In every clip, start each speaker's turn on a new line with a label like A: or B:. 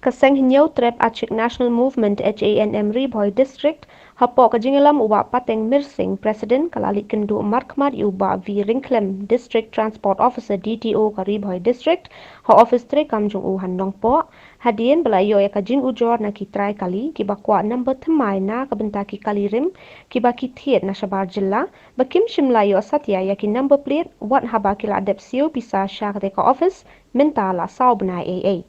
A: Kaseng hinyau trap Acik National Movement HANM Riboy District hapok kajingalam uba pateng mirsing Presiden kalalik kendu markmat uba V Ringklem District Transport Officer DTO ka Riboy District ha office tre kamjung u handong po hadien belayo ya kajing ujor na kitrai kali kibakwa number themai na kabentaki kali rim kibaki thiet na shabar jilla bakim shimlayo satya ya ki number plate wat haba kila adep siu pisa syakte ka office mentala sau benai AA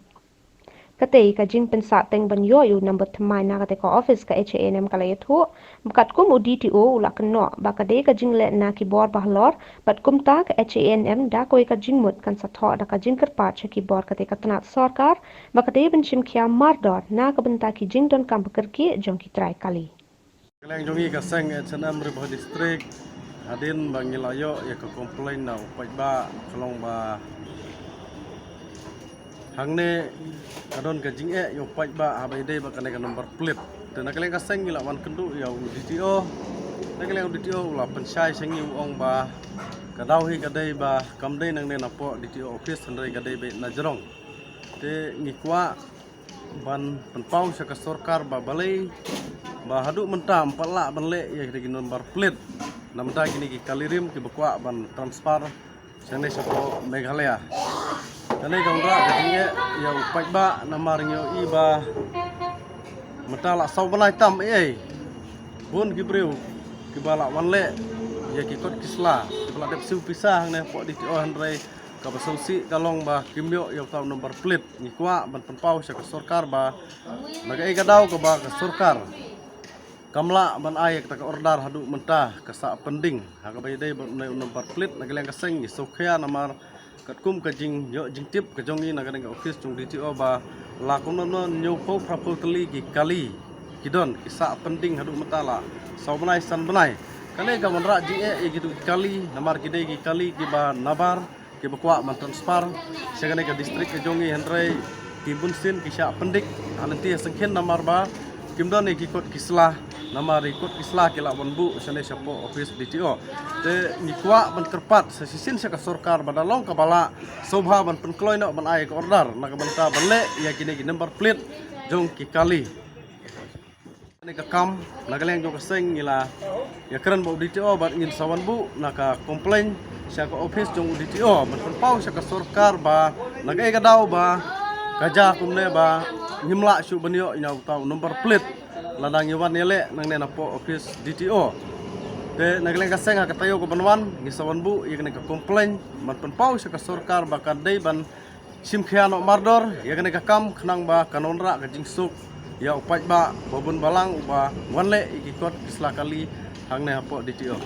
A: Katei ka jing pensa teng ban yo yu number themai na kate ka office ka HANM kala yathu bukat kum DTO ula keno bakade ka jing le na keyboard bahlor bat kum ta ka HANM da koi ka jing mut kan satho da ka jing kerpat che keyboard kate ka tanat sarkar bakade ben shim khia mardor na ka benta ki jing don kam bekerki jong ki trai kali
B: Keleng jongi ka seng HNM Riboh District adin bangilayo ya ka komplain na upai ba kalong ba hangne kadon ka jing yo upai ba habai dei ba kana nomor plate dan keleng ka seng gila wan kendu ya DTO na keleng DTO ula pensai seng yu ong ba kadau hi kadai ba kamdei nang ne napo DTO office handai kadai be na jerong te ngikwa ban penpau sa ka sarkar ba balai ba hadu mentam pala banle ya ki nomor plate namda kini ki kalirim ki bakwa ban transfer sene sapo Meghalaya kane gamra katinya ya upai ba namar nyo iba mentala sau banai tam bun ki breu ki bala wanle ya ki kot kisla ki bala dep siu pisah ne po di o handrai ka basausi kalong ba kimyo ya tau nomor plate ni kwa ban penpau sa ka sarkar ba nagai kadau ka ba ka sarkar kamla ban ay ka order hadu mentah kasa pending ha ka bayday nomor plate nagaleng kaseng ni sokhya namar katkum kajing yo jingtip kajongi nagadeng office jung DTO ba lakon no nyoko properly ki kali kidon kisa pending hadu mentala sau banai san banai kane ga manra jing gitu kali namar kidai ki kali ki ba nabar ki bakwa man transfer segane ka district kajongi hendrai ki bunsin kisa pendik nanti sengkhen namar ba kimdon ki kot kislah nama rekod kislah kila banbu sene sapo office DTO te nikwa ban kerpat sesisin sa sarkar badalong kabala sobha ban penkloi no ban ai ka order na kabanta banle ya kini ki number plate jong ki kali ne ka kam nagaleng jong kaseng ila ya keren bo DTO ban ngin sawan bu na ka complain sa ka office jong DTO ban penpau sa ka sarkar ba nagai ka daw ba kaja kumne ba nyimla su banyo ina tau number plate ladang yawan nele nang ne napo office DTO te nagleng kaseng ha katayo ko banwan ngisawan bu ya kene ka complain man penpau sa ka sarkar ba kadai ban simkhia no mardor ya kene ka kam khnang ba kanonra ka jingsuk ya upai ba babun balang ba wanle ikikot kisla kali hang ne hapo DTO